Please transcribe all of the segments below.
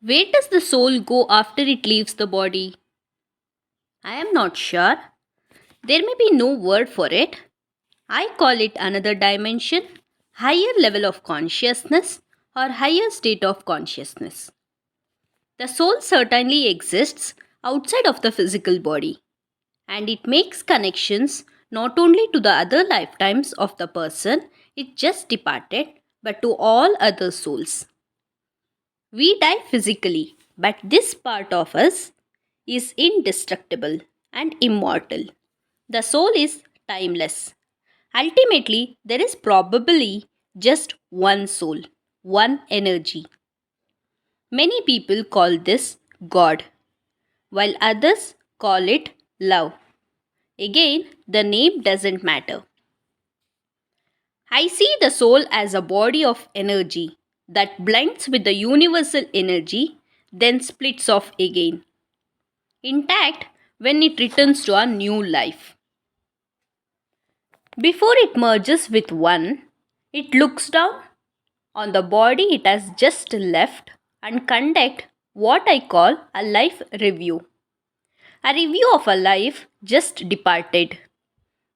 Where does the soul go after it leaves the body? I am not sure. There may be no word for it. I call it another dimension, higher level of consciousness, or higher state of consciousness. The soul certainly exists outside of the physical body, and it makes connections not only to the other lifetimes of the person it just departed, but to all other souls. We die physically, but this part of us is indestructible and immortal. The soul is timeless. Ultimately, there is probably just one soul, one energy. Many people call this God, while others call it love. Again, the name doesn't matter. I see the soul as a body of energy that blends with the universal energy, then splits off again, intact when it returns to a new life. Before it merges with one, it looks down on the body it has just left and conduct what I call a life review. A review of a life just departed.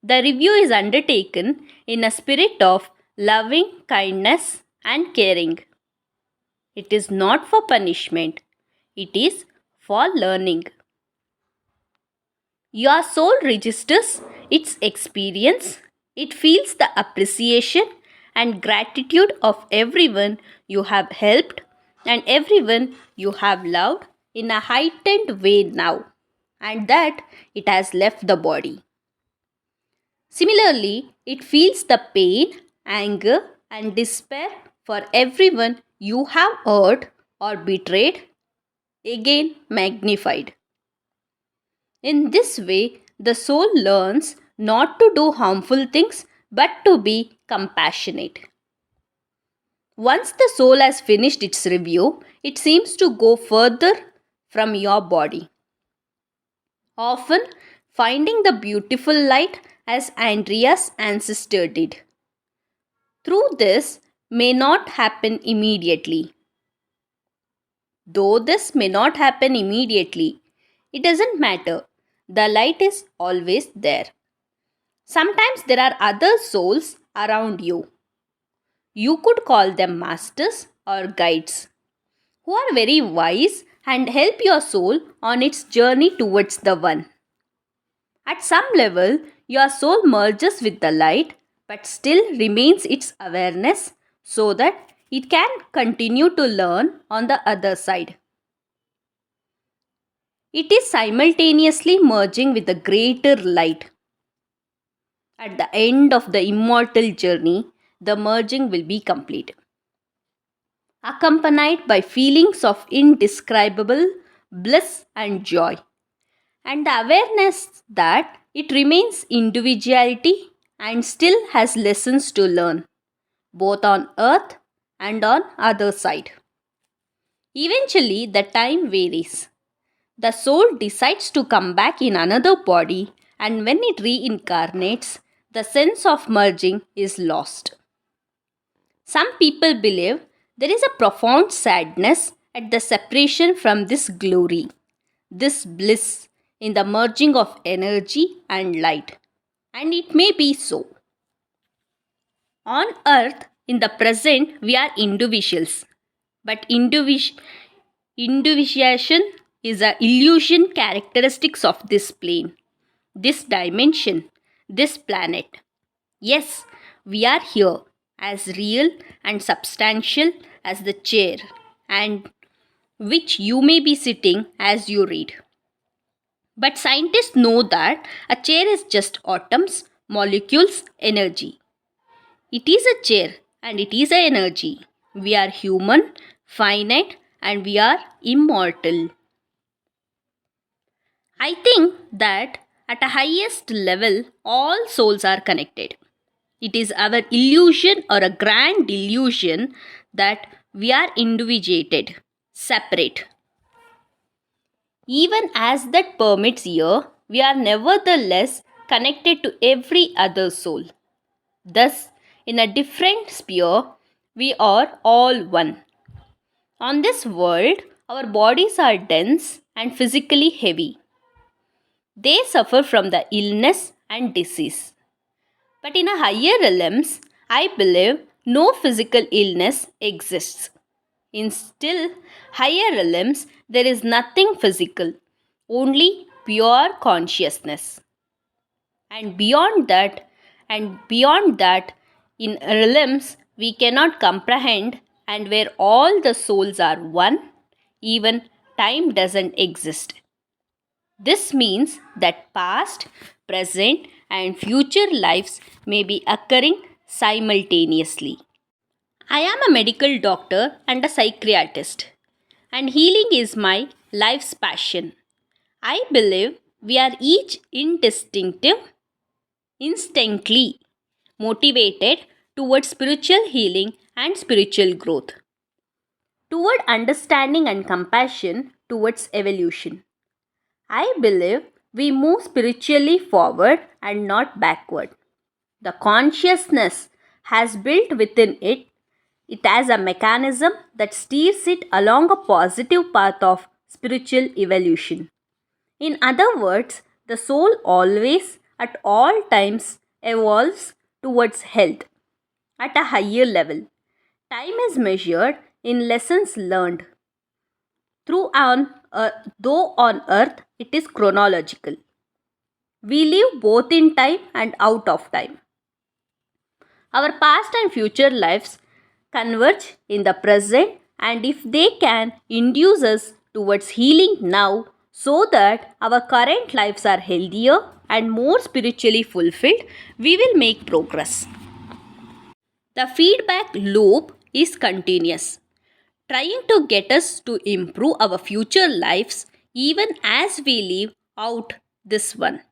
The review is undertaken in a spirit of loving kindness and caring. It is not for punishment, it is for learning. Your soul registers its experience, it feels the appreciation and gratitude of everyone you have helped and everyone you have loved in a heightened way now, and that it has left the body. Similarly, it feels the pain, anger, and despair for everyone you have hurt or betrayed, again magnified. In this way, the soul learns not to do harmful things but to be compassionate. Once the soul has finished its review, it seems to go further from your body, often finding the beautiful light as Andrea's ancestor did. Through this may not happen immediately. Though this may not happen immediately, it doesn't matter. The light is always there. Sometimes there are other souls around you. You could call them masters or guides, who are very wise and help your soul on its journey towards the one. At some level, your soul merges with the light but still remains its awareness so that it can continue to learn on the other side. It is simultaneously merging with the greater light. At the end of the immortal journey, the merging will be complete, accompanied by feelings of indescribable bliss and joy, and the awareness that it remains individuality and still has lessons to learn, both on earth and on other side. Eventually, the time varies. The soul decides to come back in another body, and when it reincarnates, the sense of merging is lost. Some people believe there is a profound sadness at the separation from this glory, this bliss in the merging of energy and light, and it may be so. On earth, in the present, we are individuals, but individuation is an illusion characteristics of this plane, this dimension, this planet. Yes, we are here as real and substantial as the chair and which you may be sitting as you read. But scientists know that a chair is just atoms, molecules, energy. It is a chair and it is an energy. We are human, finite, and we are immortal. I think that at a highest level, all souls are connected. It is our illusion or a grand illusion that we are individuated, separate. Even as that permits here, we are nevertheless connected to every other soul. Thus, in a different sphere, we are all one. On this world, our bodies are dense and physically heavy. They suffer from the illness and disease. But in a higher realms, I believe no physical illness exists. In still higher realms, there is nothing physical, only pure consciousness. And beyond that, in realms we cannot comprehend, and where all the souls are one, even time doesn't exist. This means that past, present, and future lives may be occurring simultaneously. I am a medical doctor and a psychiatrist, and healing is my life's passion. I believe we are each instantly motivated towards spiritual healing and spiritual growth, toward understanding and compassion towards evolution. I believe we move spiritually forward and not backward. The consciousness has built within it has a mechanism that steers it along a positive path of spiritual evolution. In other words, the soul always, at all times, evolves towards health at a higher level. Time is measured in lessons learned. Though on earth it is chronological. We live both in time and out of time. Our past and future lives converge in the present, and if they can induce us towards healing now so that our current lives are healthier and more spiritually fulfilled, we will make progress. The feedback loop is continuous, trying to get us to improve our future lives even as we live out this one.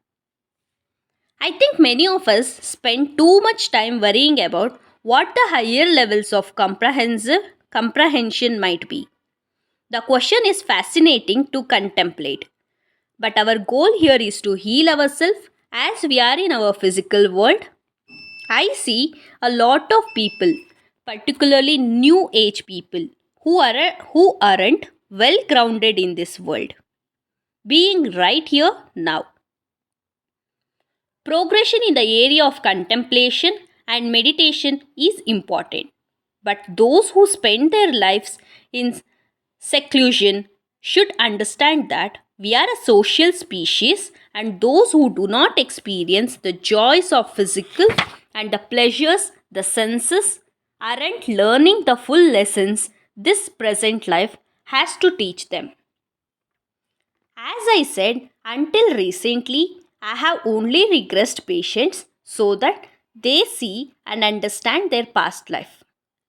I think many of us spend too much time worrying about what the higher levels of comprehension might be. The question is fascinating to contemplate, but our goal here is to heal ourselves as we are in our physical world. I see a lot of people, particularly new age people, who aren't well grounded in this world, being right here now. Progression in the area of contemplation and meditation is important, but those who spend their lives in seclusion should understand that we are a social species, and those who do not experience the joys of physical and the pleasures the senses aren't learning the full lessons this present life has to teach them. As I said, until recently, I have only regressed patients so that they see and understand their past life.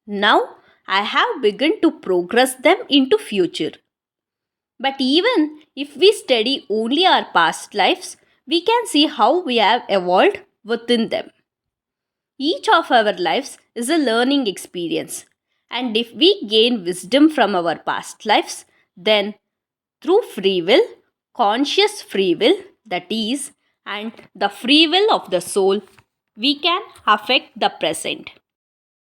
Now, I have begun to progress them into future. But even if we study only our past lives, we can see how we have evolved within them. Each of our lives is a learning experience, and if we gain wisdom from our past lives, then through free will, conscious free will, that is, and the free will of the soul, we can affect the present.